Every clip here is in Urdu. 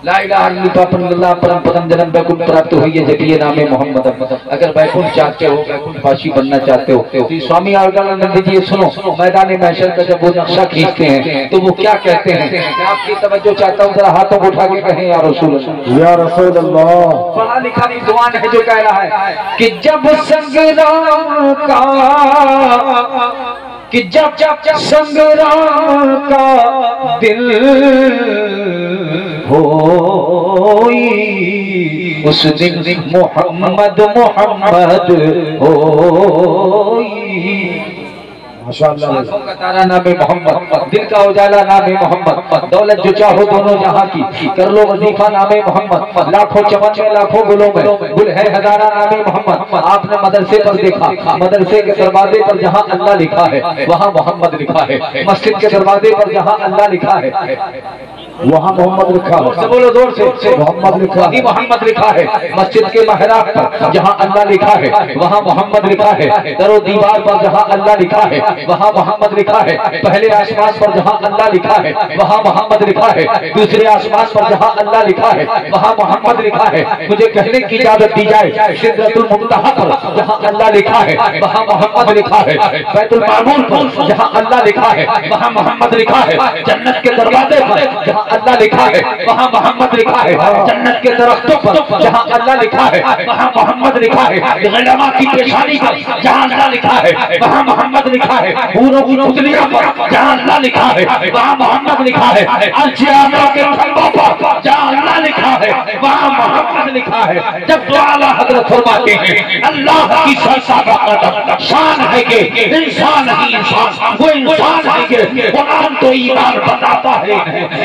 لا الہ الا اللہ پرم پدم جنم بیکنٹ پراپت ہوئی ہے جب یہ نام محمد. اگر بیکنٹ چاہتے ہو بیکنٹ پاشی بننا چاہتے ہو تو سوامی آرگانند جی سنو میدان محشر کا جب وہ نقشہ کھینچتے ہیں تو وہ کیا کہتے ہیں؟ میں آپ کی توجہ چاہتا ہوں ذرا ہاتھوں کو اٹھا کے کہیں یا رسول اللہ یا رسول اللہ. پڑھا لکھا نوجوان ہے جو کہہ رہا ہے کہ جب سنگرام کا دل ہوئی اس دن محمد ہوئی. آنکھوں کا تارا نام محمد، دل کا اجالا نام محمد، دولت جو چاہو دونوں جہاں کی کر لو وظیفہ نام محمد، لاکھوں چمن میں لاکھوں گلوں میں گل ہے ہزارہ نام محمد. آپ نے مدرسے پر دیکھا، مدرسے کے دروازے پر جہاں اللہ لکھا ہے وہاں محمد لکھا ہے، مسجد کے دروازے پر جہاں اللہ لکھا ہے وہاں محمد لکھا ہے. بولو دور سے محمد لکھا ہے، محمد لکھا ہے. مسجد کے محراب پر جہاں اللہ لکھا ہے وہاں محمد لکھا ہے. در و دیوار پر جہاں اللہ لکھا ہے وہاں محمد لکھا ہے. پہلے آسمان پر جہاں اللہ لکھا ہے وہاں محمد لکھا ہے. دوسرے آسمان پر جہاں اللہ لکھا ہے وہاں محمد لکھا ہے. مجھے کہنے کی اجازت دی جائے سدرۃ المنتہا پر جہاں اللہ لکھا ہے وہاں محمد لکھا ہے. بیت المعمور پر جہاں اللہ لکھا ہے وہاں محمد لکھا ہے. جنت کے دروازے پر جہاں اللہ لکھا ہے وہاں محمد لکھا ہے. جنت کے درختوں پر جہاں اللہ لکھا ہے وہاں محمد لکھا ہے. علماء کی پیشانی پر جہاں اللہ لکھا ہے وہاں محمد لکھا ہے. حوروں کی پتلیاں پر جہاں اللہ لکھا ہے وہاں محمد لکھا ہے. عرشیانوں کے کھمبوں پر جہاں اللہ لکھا ہے وہاں محمد لکھا ہے. جب تو اعلیٰ حضرت فرماتے ہیں اللہ کی شان ہے کہ انسان ہی انسان، وہ انسان ہے کہ قرآن تو ایمان بتاتا ہے،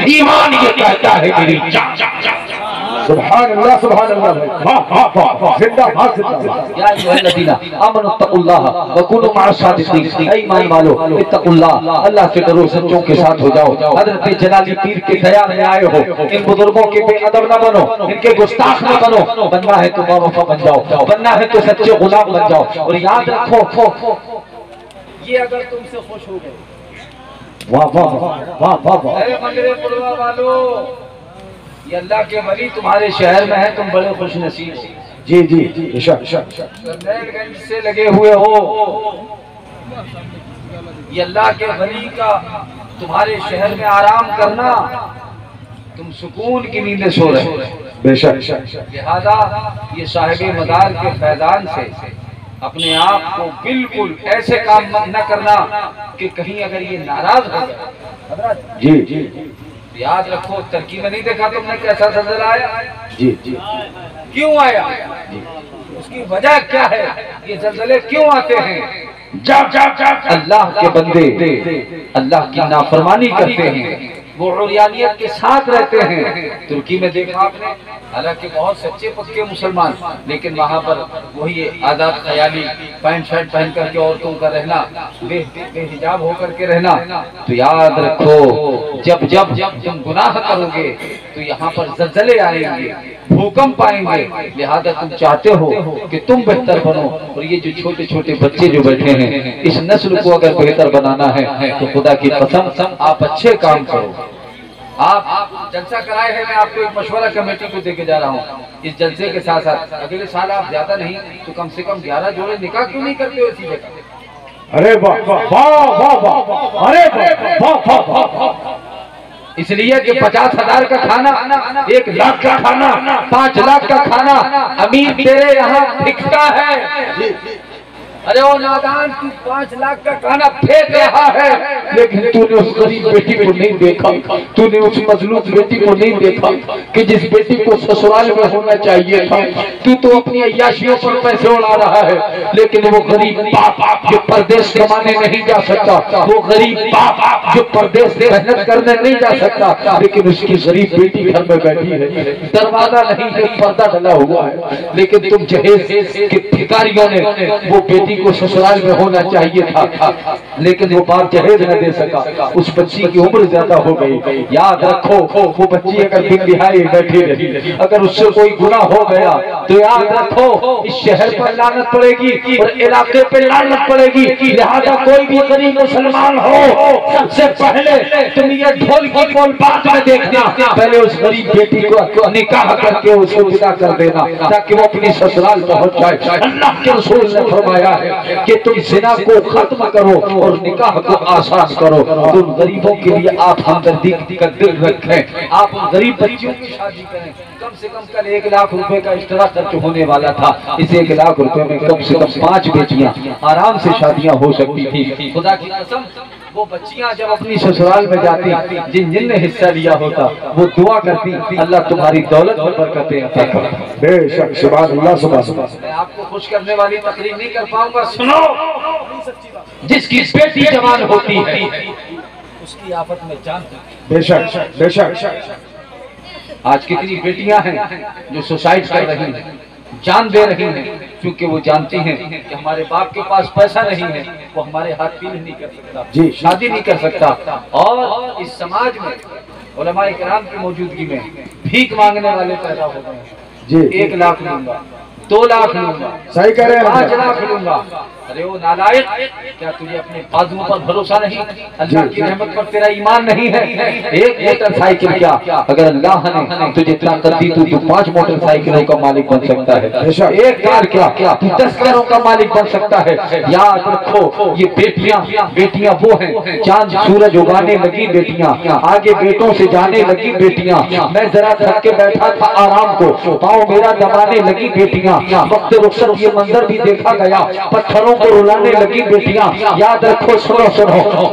ایمان یہ کہتا ہے میری جان. سبحان اللہ سبحان اللہ. زندہ باد یا ایھا الذین آمنوا اتقوا اللہ وکونوا مع الصادقین. اے ایمان والو اتقوا اللہ، اللہ سے ڈرو، سچوں کے ساتھ ہو جاؤ. حضرت جلالی پیر کے خیال میں آئے ہو، ان بزرگوں کے بے ادب نہ بنو، ان کے گستاخ نہ بنو. بننا ہے تو باوفا بن جاؤ، بننا ہے تو سچے غلام بن جاؤ. اور یاد رکھو یہ اگر تم سے خوش ہو گئے، واہ واہ واہ واہ واہ. اے مغرب پلوا والو، یہ اللہ کے ولی تمہارے شہر میں ہیں، تم بڑے خوش نصیب ہو. جی جی اشارہ نیل گنج سے لگے ہوئے ہو، یہ اللہ کے ولی کا تمہارے شہر میں آرام کرنا، تم سکون کی نیندیں سو رہے ہو. بے شک. لہذا یہ صاحب مدار کے فیضان سے اپنے آپ کو بالکل ایسے کام نہ کرنا کہ کہیں اگر یہ ناراض ہو جائے. جی جی یاد رکھو، ترکی میں نہیں دیکھا تم نے کیسا زلزلہ آیا؟ جی جی. کیوں آیا؟ اس کی وجہ کیا ہے؟ یہ زلزلے کیوں آتے ہیں؟ جب اللہ کے بندے اللہ کی نافرمانی کرتے ہیں، وہ عریانیت کے ساتھ رہتے ہیں. ترکی میں دیکھا آپ نے، حالانکہ بہت سچے پکے مسلمان، لیکن وہاں پر وہی آزاد خیالی پینٹ شرٹ پہن کر کے عورتوں کا رہنا، بے حجاب ہو کر کے رہنا. تو یاد رکھو جب تم گناہ کرو گے تو یہاں پر زلزلے آئیں گے، بھوکمپ آئیں گے. لہذا تم چاہتے ہو کہ تم بہتر بنو، اور یہ جو چھوٹے چھوٹے بچے جو بیٹھے ہیں، اس نسل کو اگر بہتر بنانا ہے تو خدا کی قسم آپ اچھے کام کرو. آپ جلسہ کرائے ہیں، میں آپ کو ایک مشورہ کمیٹی کو دے کے جا رہا ہوں. اس جلسے کے ساتھ ساتھ اگلے سال آپ زیادہ نہیں تو کم سے کم 11 جوڑے نکاح کیوں نہیں کرتے ہو اسی جگہ؟ ارے واہ واہ واہ واہ. ارے واہ واہ واہ. اس لیے کہ 50,000 کا کھانا، 1 لاکھ کا کھانا، 5 لاکھ کا کھانا امیر تیرے یہاں پھکتا ہے. ارے وہ نادان تو 5 لاکھ کا کھانا پھینک رہا ہے، لیکن تو نے اس غریب بیٹی کو نہیں دیکھا، تو نے اس مظلوم بیٹی کو نہیں دیکھا کہ جس بیٹی کو سسرال میں ہونا چاہیے تھا. تو اپنی عیاشیوں پر پیسے اڑا رہا ہے، لیکن وہ غریب باپ جو پردیس کمانے نہیں جا سکتا، وہ غریب باپ جو پردیس سے محنت کرنے نہیں جا سکتا، لیکن اس کی غریب بیٹی گھر میں بیٹھی ہے، دروازہ نہیں ہے، پردہ ڈلا ہوا ہے. لیکن تم جہیز کے بھکاریوں نے وہ بیٹی کو سسرال میں ہونا چاہیے تھا لیکن وہ باپ جہیز نہ دے سکا، اس بچی کی عمر زیادہ ہو گئی۔ یاد رکھو وہ بچی اگر بن رہائی بیٹھی رہی، اگر اس سے کوئی گناہ ہو گیا تو یاد رکھو اس شہر پر لعنت پڑے گی اور علاقے پہ لعنت پڑے گی۔ لہذا کوئی بھی غریب مسلمان ہو، سب سے پہلے تم یہ ڈھول کی بول بات میں دیکھنا، پہلے اس غریب بیٹی کو نکاح کر کے اس کو ودا کر دینا تاکہ وہ اپنی سسرال پہنچ جائے۔ اللہ کے رسول نے فرمایا ہے کہ تم زنا کو ختم کرو اور نکاح کو آسان کرو۔ تم غریبوں کے لیے آپ ہمدردی کا دل رکھیں، آپ غریب بچیوں کی شادی کریں۔ کم سے کم کل 1 لاکھ روپے کا اشترا خرچ ہونے والا تھا، اس 1 لاکھ روپے میں کم سے کم 5 بیٹیاں آرام سے شادیاں ہو سکتی تھی۔ خدا کی قسم وہ بچیاں جب اپنی سسرال میں جاتی، جن نے حصہ لیا ہوتا وہ دعا کرتی، اللہ تمہاری دولت میں برکتیں عطا کرے۔ بے شک سبحان اللہ سبحان اللہ۔ میں آپ کو خوش کرنے والی تقریر نہیں کر پاؤں گا، سنو۔ جس کی بیٹی جوان ہوتی ہے اس کی آفت میں جان ہوتی ہے۔ بے شک بے شک۔ آج کتنی بیٹیاں ہیں جو سوسائڈ کر رہی ہیں، جان دے رہی ہیں، کیونکہ وہ جانتی ہیں کہ ہمارے باپ کے پاس پیسہ نہیں ہے، وہ ہمارے ہاتھ پیل نہیں کر سکتا، شادی نہیں کر سکتا۔ اور اس سماج میں علماء کرام کی موجودگی میں بھیک مانگنے والے پیدا ہو گئے ہیں۔ 1 لاکھ لوں گا، 2 لاکھ لوں گا، صحیح کہہ رہے ہیں، 5 لاکھ لوں گا۔ ارے وہ نالائق، کیا تجھے اپنے بازو پر بھروسہ نہیں؟ اللہ کی رحمت پر تیرا ایمان نہیں ہے؟ 1 موٹر سائیکل کیا اگر اللہ نے تجھے طاقت دی تو 5 موٹر سائیکلوں کا مالک بن سکتا ہے۔ 1 کار کیا تو 10 کاروں کا مالک بن سکتا ہے۔ یاد رکھو یہ بیٹیاں وہ ہیں، چاند سورج اگانے لگی بیٹیاں، آگے بیٹوں سے جانے لگی بیٹیاں۔ میں ذرا تھک کے بیٹھا تھا آرام کو، پاؤں میرا دبانے لگی بیٹیاں۔ وقت رخصت یہ منظر بھی دیکھا گیا، پتھروں کو رلانے لگی بیٹیاں۔ یاد رکھو، سنو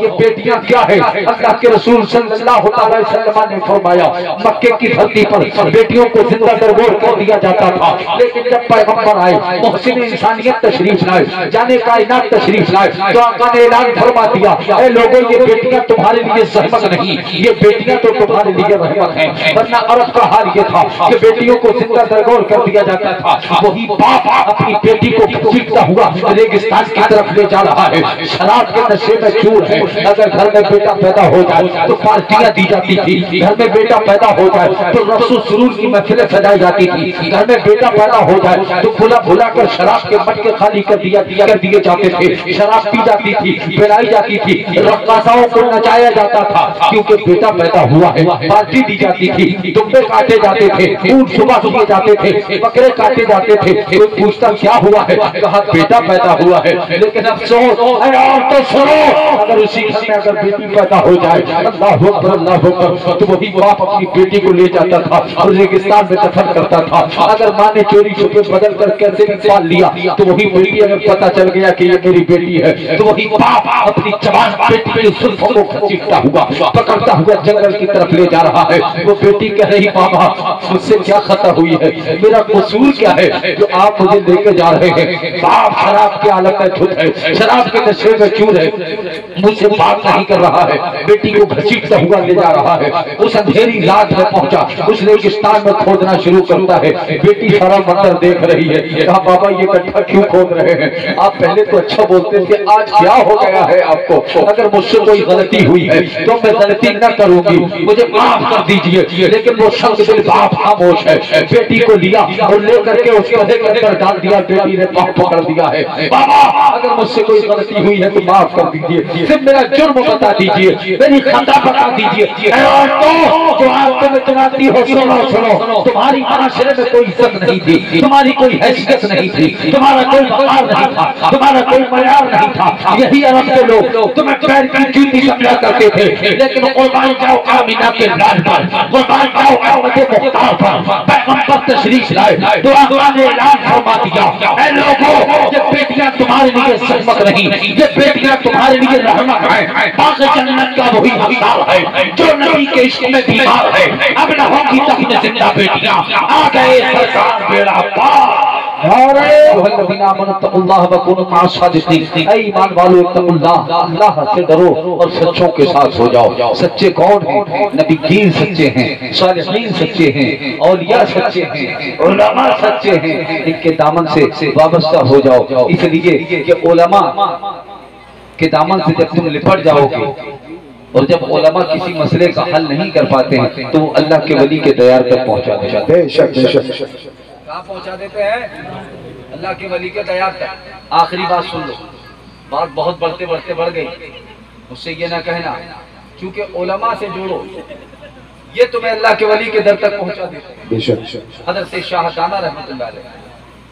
یہ بیٹیاں کیا ہے؟ اللہ کے رسول صلی اللہ علیہ وسلم نے فرمایا مکے کی دھرتی پر بیٹیوں کو زندہ درگور کر دیا جاتا تھا، لیکن جب پیغمبر آئے، محسن انسانیت تشریف لائے، جانے کائنات تشریف لائے، تو آقا نے اعلان فرما دیا، اے لوگوں یہ بیٹیاں تمہارے لیے زحمت نہیں، یہ بیٹیاں تو تمہارے لیے رحمت ہیں۔ ورنہ عرب کا حال یہ تھا کہ بیٹیوں کو زندہ درگور کر دیا جاتا تھا، وہی باپ اپنی بیٹی کو گھسیٹتا ہوا ریگستان کی طرف لے جا رہا ہے، شراب کے نشے میں چور ہے۔ اگر گھر میں بیٹا پیدا ہو جائے تو پارٹیاں دی جاتی تھی، گھر میں بیٹا پیدا ہو جائے تو رقص و سرور کی محفلیں سجائی جاتی تھی، گھر میں بیٹا پیدا ہو جائے تو بھلا کر شراب کے مٹکے خالی کر دیے جاتے تھے، شراب پی جاتی تھی، پلائی جاتی تھی، رقاصاؤں کو نچایا جاتا تھا، کیونکہ بیٹا پیدا ہوا ہے۔ پارٹی دی جاتی تھی، دمبے کاٹے جاتے تھے، اونٹ صبح کیے جاتے تھے، بکرے کاٹے جاتے تھے۔ کوئی پوچھتا کیا ہوا ہے؟ کہا بیٹا پیدا ہوا ہے۔ لیکن افسوس اے عورتوں سنو، اگر اسی گھر میں اگر بیٹی پیدا ہو جائے، اللہ اکبر اللہ اکبر، تو وہی باپ اپنی بیٹی کو لے جاتا تھا اور ریگستان میں دفن کرتا تھا۔ اگر ماں نے چوری چھپے بدل کر کیسے بھی پال لیا تو وہی بیٹی اگر پتہ چل گیا کہ یہ میری بیٹی ہے تو وہی باپ اپنی جوان بیٹی کی زلفوں کو کھینچتا ہوا پکڑتا ہوا جنگل کی طرف لے جا رہا ہے۔ وہ بیٹی کہہ رہی بابا مجھ سے کیا خطا ہوئی ہے، میرا قصور کیا ہے جو آپ مجھے لے کے جا رہے ہیں؟ باپ شراب کے عالم میں دھت ہے، شراب کے نشے میں چور ہے، مجھ سے بات نہیں کر رہا ہے، بیٹی کو گھسیٹتا ہوا لے جا رہا ہے۔ اس اندھیری رات میں پہنچا، اس ریگستان میں کھودنا شروع کرتا ہے، بیٹی سارا منظر دیکھ رہی ہے۔ کہا بابا یہ گڈھا کیوں کھود رہے ہیں؟ آپ پہلے تو اچھا بولتے تھے، آج کیا ہو گیا ہے آپ کو؟ اگر مجھ سے کوئی غلطی ہوئی ہے تو میں غلطی نہ کروں گی، مجھے معاف کر دیجئے۔ لیکن وہ شخص دل باپ خاموش ہے، بیٹی کو لیا اور لے کر کے اس کندھے کے اندر ڈال دیا، بیٹی نے پاؤں پکڑ دیا ہے۔ بابا اگر مجھ سے کوئی غلطی ہوئی ہے تو معاف کر دیجئے، صرف میرا جرم بتا دیجئے، میری خطا بتا دیجئے۔ اے عورتوں جو آپ کو میں تمہاری ہو، سنو، تمہاری معاشرے میں کوئی عزت نہیں تھی، تمہاری کوئی حیثیت نہیں تھی، تمہارا کوئی وقار نہیں تھا، تمہارا کوئی معیار نہیں تھا۔ یہی عرب کے لوگ تمہیں پیر کی جوتی سمجھا کرتے تھے، لیکن قربان جاؤ آمینہ کے لال پر، قربان جاؤ احمد مختار پر، پیغمبر تشریف لائے تو آقا نے اعلان فرما دیا، اے لوگوں یہ بیٹیاں تمہارے لیے زحمت نہیں، یہ بیٹیاں تمہارے لیے رحمت ہے، باغ جنت کا وہی حقدار ہے جو نبی کے عشق میں بیمار ہے۔ اب نہ ہوگی تک زندہ بیٹیاں، آ گئے سرکار بیڑا پار۔ الذین آمنوا اتقوا اللہ وکونوا مع الصادقین، اے ایمان والو اتقوا اللہ، اللہ سے ڈرو اور سچوں کے ساتھ ہو جاؤ۔ سچے کون ہیں؟ نبیین سچے ہیں، صالحین سچے ہیں، اولیاء سچے ہیں، علماء سچے ہیں، ان کے دامن سے وابستہ ہو جاؤ۔ اس لیے کہ علماء کے دامن سے جب تم لپٹ جاؤ گے اور جب علماء کسی مسئلے کا حل نہیں کر پاتے ہیں تو اللہ کے ولی کے دیار تک پہنچا دیتے ہیں۔ بے شک بے شک کہاں پہنچا دیتے ہیں؟ اللہ کے ولی کے دیار تک۔ آخری بات سن لو، بات بہت بڑھتے بڑھتے بڑھ گئی، مجھ سے یہ نہ کہنا چونکہ علماء سے جوڑو، یہ تمہیں اللہ کے ولی کے در تک پہنچا دیتے ہیں۔ بے شک حضرت شاہ دانا رحمۃ اللہ علیہ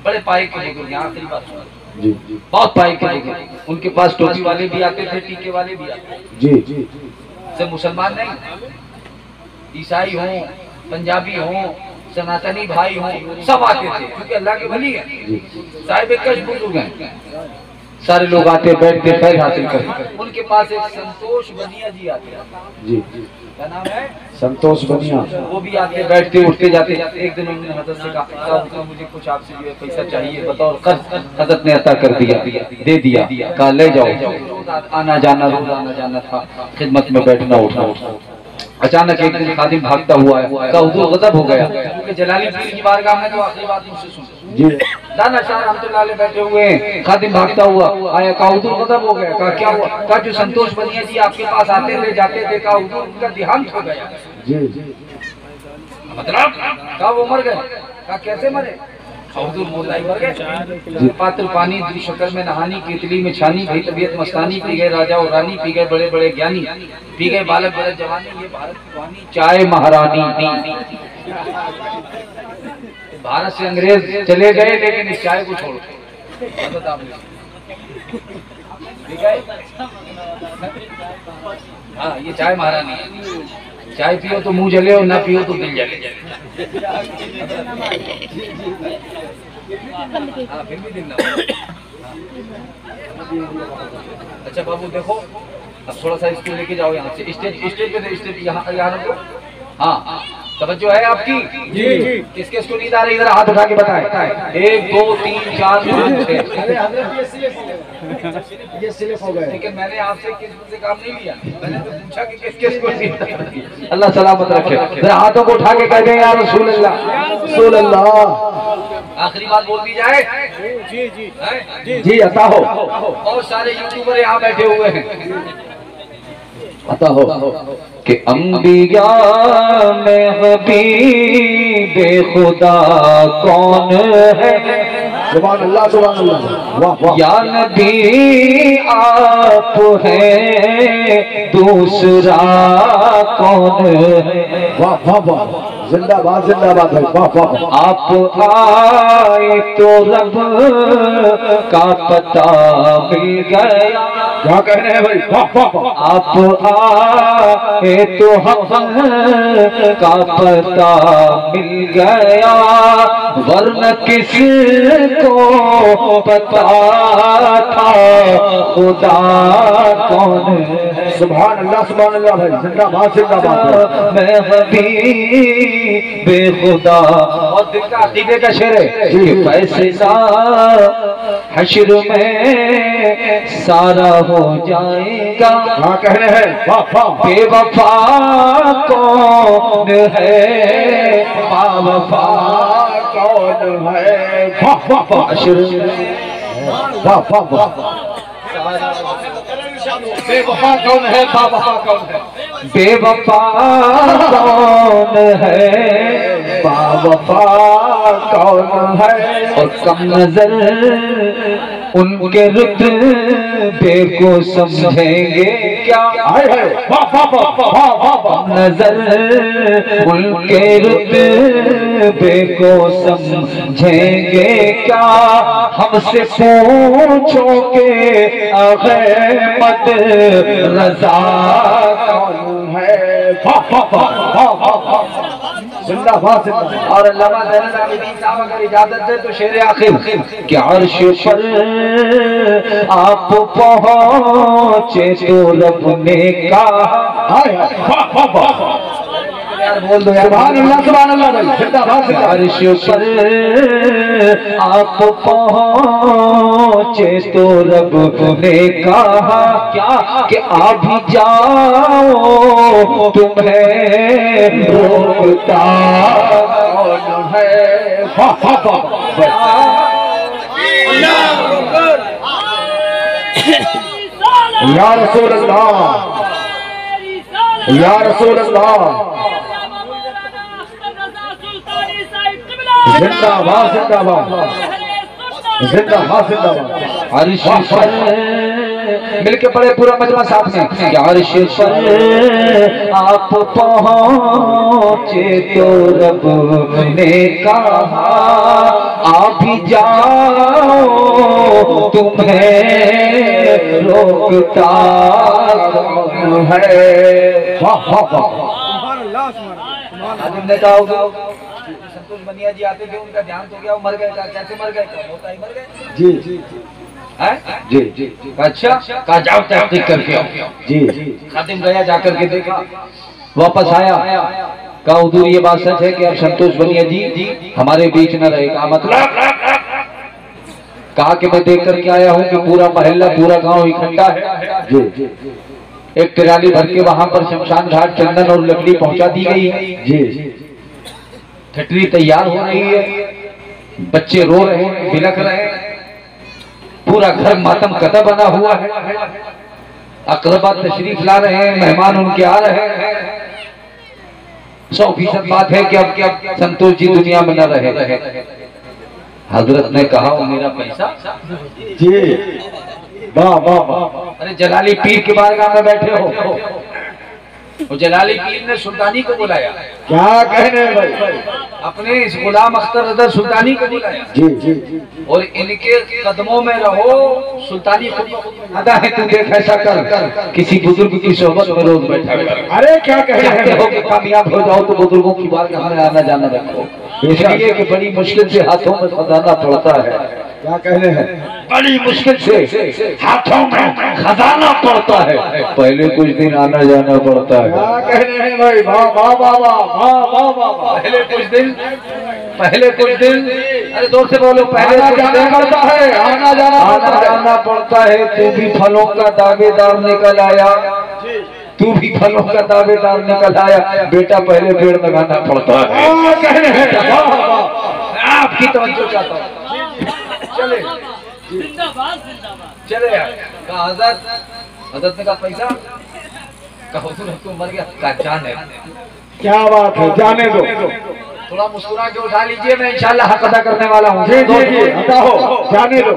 بڑے پائے کے بزرگ ہیں، آخری بات سن لو، جی بہت پائے کے بزرگ، ان کے پاس ٹوپی والے بھی آتے تھے، ٹیکے والے بھی آتے تھے، جی جی سے مسلمان نہیں، عیسائی ہوں، پنجابی ہوں، سناتنی بھائی ہوں، سب آتے تھے کیونکہ اللہ کے ولی ہیں، صاحب کش بزرگ ہیں، سارے لوگ آتے بیٹھتے فیض حاصل کرتے۔ ان کے پاس ایک سنتوش بنیا جی آتے ہیں، جی کیا نام ہے؟ سنتوش بنیا، وہ بھی آتے بیٹھتے اٹھتے جاتے۔ ایک دن انہوں نے حضرت سے کہا مجھے کچھ آپ سے جو ہے پیسہ چاہیے بطور قرض، حضرت نے عطا کر دیا، دے دیا، کہا لے جاؤ۔ آنا جانا روز آنا جانا تھا، خدمت میں بیٹھنا اٹھنا۔ اچانک ایک دن خادم بھاگتا ہوا ہے، کہا حضور غضب ہو گیا کیونکہ جلالی پیر کی بارگاہ میں تو آخری بات مجھ سے سن۔ جی دانا شاہ رحمۃ اللہ علیہ بیٹھے ہوئے ہیں، خادم بھاگتا ہوا آیا، کہا حضور غضب ہو گیا، کہا کیا ہوا؟ کہا جو سنتوش بنیا جی آپ کے پاس آتے لے جاتے تھے، کہا حضور ان کا دیہانت ہو گیا۔ جی جی مطلب کہا وہ مر گئے، کہا کیسے مرے؟ حضور بولا ہی مر گئے، پاتر پانی دو شکر میں نہانی، کیتلی میں چھانی، بھئی طبیعت مستانی، پی گئے راجہ اور رانی، پی گئے بڑے بڑے گیانی، پی گئے بالک بڑے جوانی، یہ بھارت کی وانی چائے مہارانی دی۔ بھارت سے انگریز چلے گئے لیکن اس چائے کو چھوڑ ٹھیک ہے؟ ہاں یہ چائے مہارانی ہے، چائے پیو تو منہ جلے اور نہ پیو تو دل جلے۔ ہاں پھر بھی دل نہ ہو۔ اچھا بابو دیکھو، اب تھوڑا سا اس کو لے کے جاؤ یہاں سے، اسٹیج پہ دے، اسٹیج یہاں رکھو۔ ہاں توجہ ہے آپ کی؟ جی کس کس کو نیند آ رہی ہے ذرا ہاتھ اٹھا کے بتائیں۔ 1 2 3 4 5 6۔ یہ سلپ ہو گئے، لیکن میں نے آپ سے کس سے کام نہیں لیا، میں نے تو پوچھا کہ کس کس کو نیند آ رہی ہے۔ اللہ سلامت رکھے، ذرا ہاتھوں کو اٹھا کے کہہ دیں یا رسول اللہ، رسول اللہ۔ آخری بات بول دی جائے۔ جی جی جی عطا ہو۔ بہت سارے یوٹیوبر یہاں بیٹھے ہوئے ہیں، عطا ہو کہ انبیاء میں حبیب خدا کون ہے؟ سبحان اللہ سبحان اللہ، واہ واہ، یا نبی آپ ہیں دوسرا کون ہے؟ واہ واہ واہ، زندہ باد زندہ باد ہے، واہ واہ۔ آپ آئے تو رب کا پتہ مل گیا، کیا کہنے ہیں بھائی، واہ واہ واہ۔ آپ آئے تو حق کا پتہ مل گیا، ورنہ کس کو پتہ تھا خدا کون ہے؟ سبحان اللہ بھائی، زندہ باد زندہ باد۔ میں حبیب بے خدا، اور دل کا عقیدے کا شعر ہے کہ فیصلہ حشر میں سارا ہو جائے گا، کیا کہنے ہیں، واہ واہ، بے وفا کون ہے با وفا کون ہے، واہ واہ واہ، حشر واہ واہ واہ، بے وفا کون ہے با وفا کون ہے، بے وفا کون ہے با وفا کون ہے، اور کم نظر ان کے رتبے کو سمجھیں گے کیا، واہ واہ واہ واہ واہ، نظر ان کے رتبے کو سمجھیں گے کیا، ہم سے پوچھو کہ احمد رضا کون ہے، واہ واہ واہ واہ واہ، زندہ باد زندہ باد۔ اور علامہ زین العابدین صاحب اگر اجازت دے تو شعر آخر کہ عرش پر آپ پہنچے تو رب نے کہا، واہ واہ واہ، بول دو سبحان اللہ بھائی، زندہ باد زندہ باد۔ عرش پر آپ پہنچے تو رب نے کہا کیا کہ آ بھی جاؤ تمہیں روکتا کون ہے، واہ واہ واہ، یا رسول اللہ یا رسول اللہ زندہ باد زندہ باد زندہ باد زندہ باد عرش پر مل کے پڑے پورا مجمع ساتھ میں کہ عرش پر آپ پہنچے تو رب نے کہا آپ بھی جاؤ تمہیں روکتا کون ہے خادم نے کہا ہوگا سنتوش بنیا جی آتے تھے ان کا دھیان تو گیا وہ مر گئے کیسے مر گئے ہوتا ہی مر گئے جی جی جی جی اچھا کہا جاؤ تحقیق کر کے جی خادم گیا جا کر کے دیکھا واپس آیا کہا حضور یہ بات سچ ہے کہ اب سنتوش بنیا جی ہمارے بیچ نہ رہے گا مطلب کہا کہ میں دیکھ کر کے آیا ہوں کہ پورا محلہ پورا گاؤں اکٹھا ہے جی ایک ٹرالی بھر کے وہاں پر شمشان گھاٹ چندن اور لکڑی پہنچا دی گئی جی کھٹری تیار ہو رہی ہے بچے رو رہے ہیں بلک رہے ہیں پورا گھر ماتم کدہ بنا ہوا ہے اقربا تشریف لا رہے ہیں مہمان ان کے آ رہے ہیں 100% بات ہے کہ اب سنتوش جی دنیا میں نہ رہے حضرت نے کہا وہ میرا پیسہ جی واہ واہ واہ ارے جلالی پیر کے بارگاہ میں بیٹھے ہو وہ جلالی پیر نے سلطانی کو بلایا کیا کہنے ہیں بھائی اپنے اس غلام اختر رضا سلطانی کو بلایا جی جی اور ان کے قدموں میں رہو سلطانی خود ادا ہے تو دیکھ ایسا کر کسی بزرگ کی صحبت میں روز بیٹھا ارے کیا کہنے چاہتے ہیں ہو کہ کامیاب ہو جاؤ تو بزرگوں کی بات ہمیں آنا جانا رکھو اس لیے کہ بڑی مشکل سے ہاتھوں میں خزانہ پڑتا ہے کیا کہنے ہیں بڑی مشکل سے ہاتھوں میں خزانہ پڑتا ہے پہلے کچھ دن آنا جانا پڑتا ہے کیا کہنے ہیں بھائی واہ واہ واہ واہ واہ واہ واہ پہلے کچھ دن ارے زور سے بولو پہلے آنا جانا پڑتا ہے آنا جانا پڑتا ہے تو بھی پھلوں کا دعوے دار نکل آیا تو بھی پھلوں کا دعوے دار نکل آیا بیٹا پہلے پیڑ لگانا پڑتا ہے کیا کہنے ہیں واہ واہ آپ کی توجہ چاہتا ہوں چلے چلے کہا حضرت نے کہا پیسہ کہا حضور تو مر گیا کہا جان ہے کیا بات ہے جانے دو تھوڑا مسکرا کے اٹھا لیجئے میں انشاءاللہ حق ادا کرنے والا ہوں جی جی جی عطا ہو جانے دو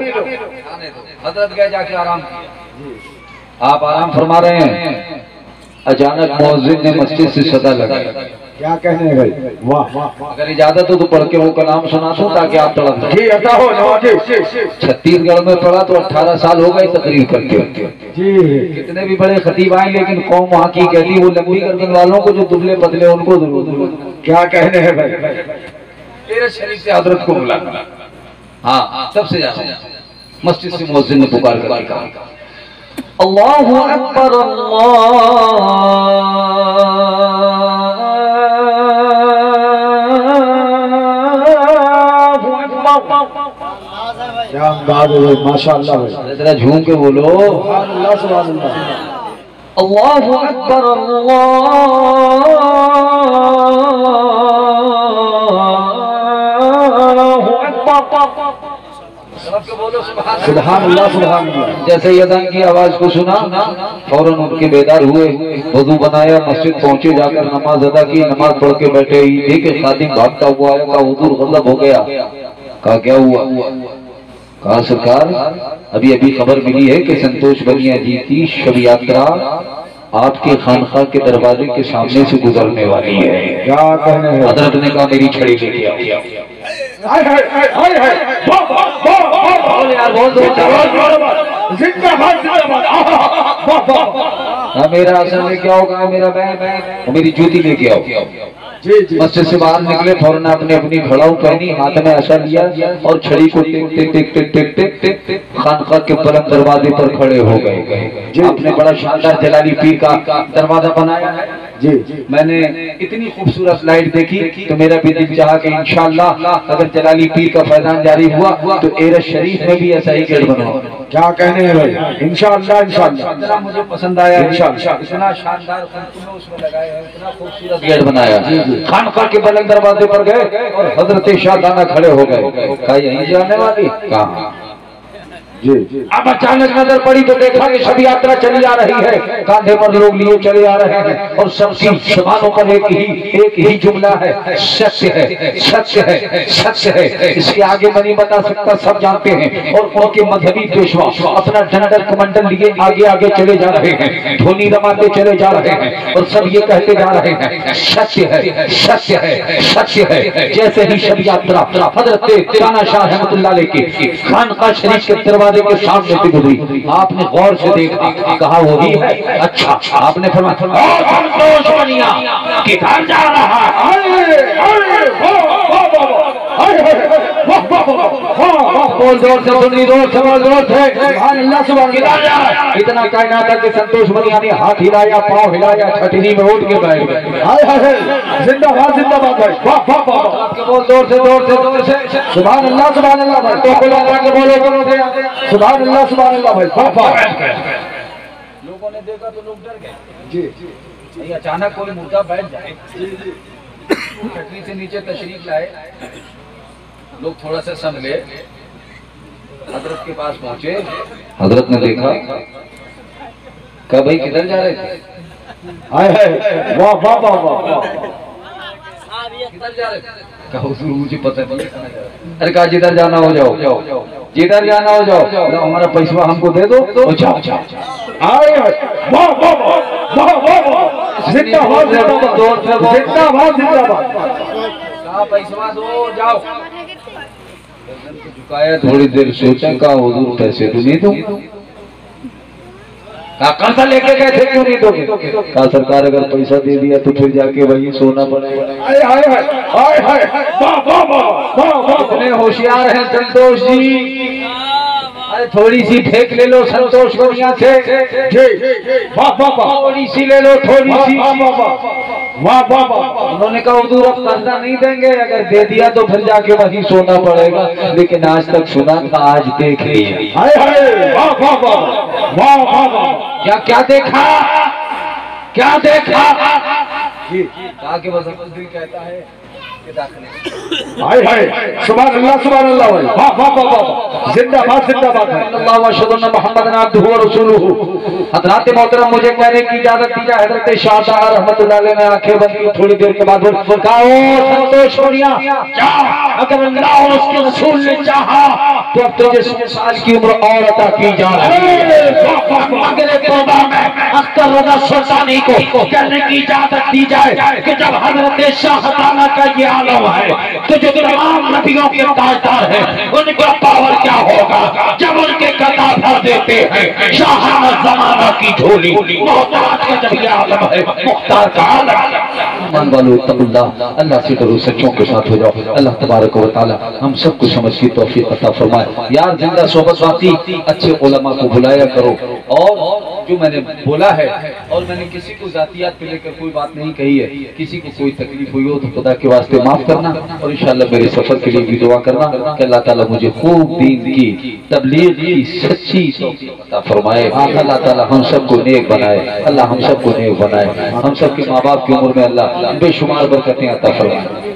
حضرت گئے جا کے آرام کیا آپ آرام فرما رہے ہیں اچانک مؤذن نے مسجد سے صدا لگائی کیا کہنے ہیں بھائی واہ واہ اگر اجازت ہو تو پڑھ کے وہ کلام سنا دوں تاکہ آپ تڑپ جائیں جی عطا ہو جی چھتیس گڑھ میں پڑھا تو 18 سال ہو گئے تقریر کرتے جی کتنے بھی بڑے خطیب آئیں لیکن قوم وہاں کی کہتی وہ لمبی گردن والوں کو جو دبلے پتلے ان کو ضرور کیا کہنے ہیں بھائی تیرے شریف سے حضرت کو بلا ہاں سب سے زیادہ مسجد سے مؤذن نے پکار کر کہا اللہ اکبر کیا انداز ہے ماشاءاللہ ذرا جھوم کے بولو سبحان اللہ سبحان اللہ اللہ اکبر سبحان اللہ سبحان اللہ جیسے یہ اذان کی آواز کو سنا فوراً ان کے بیدار ہوئے وضو بنایا مسجد پہنچے جا کر نماز ادا کی نماز پڑھ کے بیٹھے ہی تھے کہ خادم بھاگتا ہوا آیا کہا حضور غضب ہو گیا کہا کیا ہوا کہا سرکار ابھی خبر ملی ہے کہ سنتوش بنیا جی کی شب یاترا آپ کے خانقاہ کے دروازے کے سامنے سے گزرنے والی ہے کیا کہنے ہیں حضرت نے کہا میری چھڑی لے کے آؤ میرا اصل لے کے آؤ کہا میرا بیگ میری جوتی لے کے آؤ مسجد سے باہر نکلے فوراً آپ نے اپنی گھڑاؤ پہنی ہاتھ میں عصا لیا اور چھڑی کو ٹک ٹک ٹک ٹک ٹک ٹک خانقاہ کے بلند دروازے پر کھڑے ہو گئے آپ نے بڑا شاندار جلالی پیر کا دروازہ بنایا ہے جی میں نے اتنی خوبصورت لائٹ دیکھی تو میرا بھی دل چاہا کہ انشاءاللہ اگر جلالی پیر کا فیضان جاری ہوا تو ایرج شریف میں بھی ایسا ہی گیٹ بناؤ کیا کہنے ہیں بھائی انشاءاللہ اتنا مجھے پسند آیا اتنا شاندار اس میں لگایا ہے اتنا خوبصورت گیٹ بنایا خانقاہ کے بلند دروازے پر گئے اور حضرت شاہ دانا کھڑے ہو گئے کہا یہیں جانے والی کہاں اب اچانک نظر پڑی تو دیکھا کہ شب یاترا چلی آ رہی ہے، کاندھے پر لوگ لیے چلے آ رہے ہیں اور سب کی زبانوں پر ایک ہی جملہ ہے، ستیہ ہے، ستیہ ہے، ستیہ ہے۔ اس کے آگے میں نہیں بتا سکتا، سب جانتے ہیں۔ اور ان کے مذہبی پیشوا اپنا ڈنڈل کمنڈل لیے آگے آگے چلے جا رہے ہیں، دھونی رماتے چلے جا رہے ہیں اور سب یہ کہتے جا رہے ہیں ستیہ ہے، ستیہ ہے، ستیہ ہے۔ جیسے ہی شب یاترا حضرت رانا شاہ رحمۃ اللہ علیہ کے خانقاہ شریف کے دروازے کے سامنے سے گزری، آپ نے غور سے دیکھا، کہا وہی ہے؟ اچھا، آپ نے فرمایا سنتوش بنیا کدھر جا رہا ہے؟ بول زور سے، سنی زور سے، بول زور سے، سبحان اللہ سبحان اللہ۔ اتنا کائنات ہے کہ سنتوش بنیا نے ہاتھ ہلایا، پاؤں ہلایا، چھٹنی میں اٹھ کے بیٹھ گئے۔ زندہ باد زندہ باد بھائی، واہ واہ واہ، بول زور سے، زور سے، زور سے، سبحان اللہ بھائی، تو بلا کے بولو زور سے، سبحان اللہ بھائی، واہ واہ۔ لوگوں نے دیکھا تو لوگ ڈر گئے جی، اچانک کوئی مردہ بیٹھ جائے، چھٹنی سے نیچے تشریف لائے، لوگ تھوڑا سا سنبھلے، حضرت کے پاس پہنچے، حضرت نے دیکھا، کہا بھائی کدھر جا رہے تھے؟ واہ واہ واہ واہ، کدھر جا رہے تھے؟ کہا حضور مجھے پتہ نہیں ہے۔ ارے کہا جدھر جانا ہو جاؤ، جدھر جانا ہو جاؤ، ہمارا پیسہ ہم کو دے دو، جاؤ جاؤ۔ واہ واہ واہ واہ واہ، زندہ باد زندہ باد، زندہ باد زندہ باد۔ کہا پیسہ دو، جاؤ۔ جھکایا، تھوڑی دیر سوچا، کہا حضور پیسے تو نہیں دوں؟ کہا قرضہ لے کے گئے تھے، کیوں نہیں دو گے؟ کہا سرکار اگر پیسہ دے دیا تو پھر جا کے وہی سونا پڑے گا۔ اتنے ہوشیار ہیں سنتوش جی، ارے تھوڑی سی پھینک لے لو سنتوش بنیا سے، تھوڑی سی لے لو، تھوڑی سی۔ انہوں نے کہا حضور اب قرضہ نہیں دیں گے، اگر دے دیا تو پھر جا کے وہی سونا پڑے گا، لیکن آج تک سنا تھا، آج دیکھ لیا۔ کیا دیکھا؟ کیا دیکھا؟ کہا کہ بس دل کہتا ہے کہ داخلے۔ سبحان اللہ بھائی، واہ واہ واہ، زندہ باد زندہ باد۔ اللہ واشهد ان محمد عبدہ ورسولہ۔ حضرات محترم مجھے کہنے کی اجازت دیجیے، حضرت شاہ صاحب رحمۃ اللہ علیہ نے آنکھیں بند کی، تھوڑی دیر کے بعد کہا او سنتوش بنیا، اگر اللہ اور اس کے رسول نے چاہا تو اب تجھے 100 سال کی عمر اور عطا کی جا رہی ہے۔ مگر توبہ میں اختر رضا سلطانی کو کہنے کی اجازت دی جائے کہ جب حضرت شاہ تعالیٰ کا یہ عالم ہے تو جو تمام نبیوں کے تاجدار ہیں ان کا پاور کیا ہوگا جب ان کے قطع بھر دیتے ہیں شاہانہ زمانہ کی جھولی، محتاج کا جب یہ عالم ہے، مختار کا عالم۔ مان والو اتقوا اللہ، اللہ سے ڈرو، سچوں کے ساتھ ہو جاؤ۔ اللہ تبارک و تعالی ہم سب کو سمجھ کی توفیق عطا فرمائے۔ یار زندہ صحبت باقی اچھے علماء کو بلایا کرو، اور جو میں نے بولا ہے، اور میں نے کسی کو ذاتیات پہ لے کر کوئی بات نہیں کہی ہے، کسی کو کوئی تکلیف ہوئی ہو تو خدا کے واسطے معاف کرنا، اور انشاءاللہ میرے سفر کے لیے بھی دعا کرنا کہ اللہ تعالیٰ مجھے خوب دین کی تبلیغ کی سچی توفیق عطا فرمائے۔ اللہ تعالیٰ ہم سب کو نیک بنائے، اللہ ہم سب کو نیک بنائے، ہم سب کے ماں باپ کی عمر میں اللہ بے شمار برکتیں عطا فرمائے۔